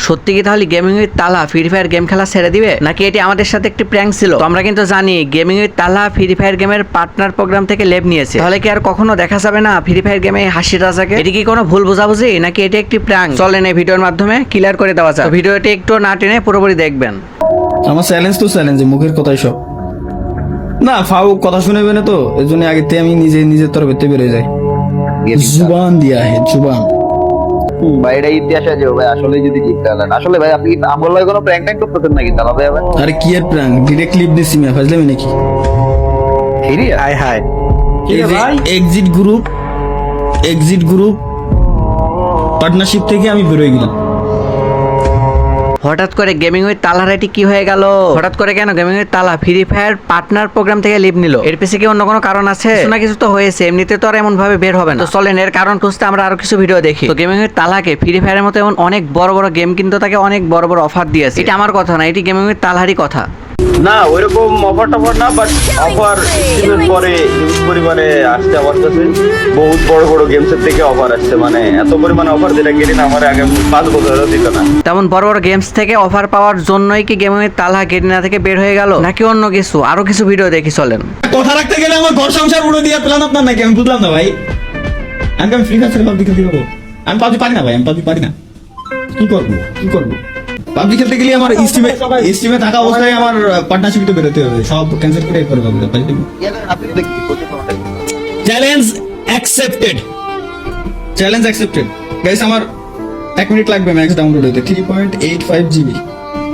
সত্যি কি তাহলে gaming with Talha free fire game খেলা ছেড়ে দিবে, নাকি এটি আমাদের সাথে একটি প্র্যাঙ্ক ছিল? তো আমরা কিন্তু জানি gaming with Talha free fire গেমের পার্টনার প্রোগ্রাম থেকে লেভ নিয়েছে, তাহলে কি আর কখনো দেখা যাবে না ফ্রি ফায়ার গেমে হাসি রাজাকে? এটি কি কোনো ভুল বোঝাবুঝি, নাকি এটি একটি প্র্যাঙ্ক? চলেন এই ভিডিওর মাধ্যমে ক্লিয়ার করে দেওয়া যায়। ভিডিওটি একটু না টেনে পুরোপুরি দেখবেন। আমার চ্যালেঞ্জ তো চ্যালেঞ্জ, মুখের কথাই সব না, ফাউ কথা শুনেবে না তো, এর জন্য আগেতে আমি নিজের তরফে বেরোয় যাই। জুবান দিয়া হে জুবান ভাই এটা ইতিহাসে আছে ভাই, আসলে যদি জিততে হলেন আসলে ভাই আপনি আমল ভাই কোনো প্র্যাঙ্ক ট্যাঙ্ক করতেছেন নাকি তাহলে ভাই? আরে কি এর প্র্যাঙ্ক, ডিরেক্ট ক্লিপ দিছি মিয়া, ফাজলামি নাকি? Serious? High high exit group partnership থেকে আমি বেরোয় গেলাম। হঠাৎ করে গেমিং উইথ তালহার এটি কি হয়ে গেল? হঠাৎ করে কেন gaming with Talha free fire partner program থেকে লিভ নিল? এর পিছে কি অন্য কোনো কারণ আছে? কিছু না কিছু তো হয়েছে, এমনিতে তো আর এমন ভাবে বের হবে না। তো চলেন এর কারণ খুঁজতে আমরা আরো কিছু ভিডিও দেখি। তো গেমিং উইথ তালহাকে ফ্রি ফায়ারের মতো এমন অনেক বড় বড় গেম কিন্তু তাকে অনেক বড় বড় অফার দিয়েছে। এটা আমার কথা না, এটি গেমিং উইথ তালহারই কথা। না ওইরকম অফার টফার না, বাট অফার স্টিমের পরে হিউজ পরিমাণে আসছে আমার কাছে। বহুত বড় বড় গেমসের থেকে অফার আসছে, মানে এত পরিমাণে অফার যেটা গেলি না আমার আগে 5 বছরও দিত না। তেমন বড় বড় গেমস থেকে অফার পাওয়ার জন্যই কি গেমিং উইথ তালহা গেরিনা থেকে বের হয়ে গেল, নাকি অন্য কিছু? আরো কিছু ভিডিও দেখি চলেন। কথা রাখতে গেলে আমার ঘর সংসার উড়ে দিয়ে প্ল্যান আপনার নাকি? আমি বুঝলাম না ভাই। আমি ফ্রি ফায়ার ছেড়ে পাবজি খেলতে যাবো? আমি পাবজি পারি না ভাই, আমি পাবজি পারি না। কি করবো পাবজি খেলতে গেলে আমার স্ট্রিমে থাকা অবস্থায় আমার পার্টনারশিপ তো বেরোতে হবে, সব ক্যান্সেল করে করে পাবো। আপনি দেখি চ্যালেঞ্জ অ্যাকসেপ্টেড গাইস। আমার 1 মিনিট লাগবে ম্যাক্স ডাউনলোড হতে, 3.85 GB।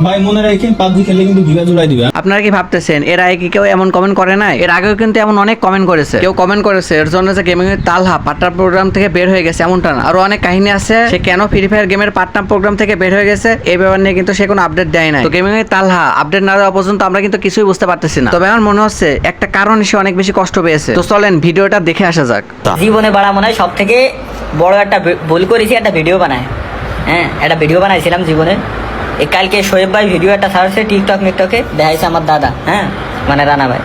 ভাই মনে রাখেন পাবজি খেলে কিন্তু গিগা জুড়াই দিবে। আপনারা কি ভাবতেছেন এর আগে কি কেউ এমন কমেন্ট করে নাই? এর আগেও কিন্তু এমন অনেক কমেন্ট করেছে। কেউ কমেন্ট করেছে এর জন্য যে গেমিং এর তালহা পার্টনার প্রোগ্রাম থেকে বের হয়ে গেছে, এমনটা না। আরো অনেক কাহিনী আছে সে কেন ফ্রি ফায়ার গেমের পার্টনার প্রোগ্রাম থেকে বের হয়ে গেছে, এই ব্যাপার নিয়ে কিন্তু সে কোনো আপডেট দেয় নাই। তো গেমিং এর তালহা আপডেট না দেওয়া পর্যন্ত আমরা কিন্তু কিছুই বুঝতে পারতেছি না। তবে আমার মনে হচ্ছে একটা কারণ সে অনেক বেশি কষ্ট পেয়েছে। তো চলেন ভিডিওটা দেখে আসা যাক। জীবনে বাড়া মনে হয় সব থেকে বড় একটা ভুল করেছি, একটা ভিডিও বানায়। হ্যাঁ, একটা ভিডিও বানাইছিলাম জীবনে। কালকে শোয়েব ভাই ভিডিও একটা ছাড়ছে টিকটকে, দেখাইছে আমার দাদা, হ্যাঁ মানে রানা ভাই।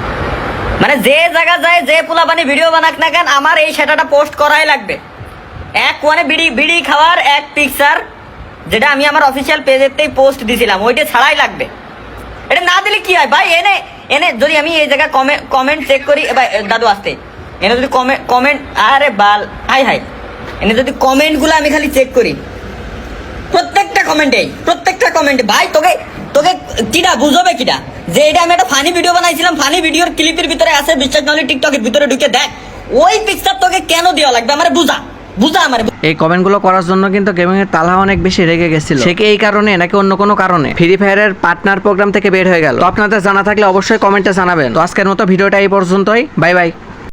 মানে যে জায়গা যায় যে পোলাপানি ভিডিও বানাক না কেন, আমার এই সেটাটা পোস্ট করাই লাগবে। বিড়ি খাওয়ার এক পিকচার, যেটা আমি আমার অফিসিয়াল পেজেতেই পোস্ট দিছিলাম, ওইটা ছাড়াই লাগবে। এটা না দিলে কি হয় ভাই? এনে যদি আমি এই জায়গায় কমেন্ট চেক করি, ভাই দাদু আসতে, এনে যদি কমেন্ট আরে বাল হাই এনে যদি কমেন্টগুলো আমি খালি চেক করি, প্রত্যেকটা কমেন্টে ভাই তোকে কিটা বুঝবে কিটা যে এটা আমি একটা ফানি ভিডিও বানাইছিলাম, ফানি ভিডিওর ক্লিপের ভিতরে আছে, বিশ্বাস না হলে টিকটকের ভিতরে ঢুকে দেখ, ওই পিকচার তোকে কেন দেওয়া লাগবে আমার বুঝা আমার। এই কমেন্ট গুলো করার জন্য কিন্তু গেমিং এর তালহা অনেক বেশি রেগে গেছিল। সে কি এই কারণে নাকি অন্য কোনো কারণে ফ্রি ফায়ারের পার্টনার প্রোগ্রাম থেকে বের হয়ে গেল? তো আপনাদের জানা থাকলে অবশ্যই কমেন্টে জানাবেন। তো আজকের মতো ভিডিওটা এই পর্যন্তই, বাই বাই।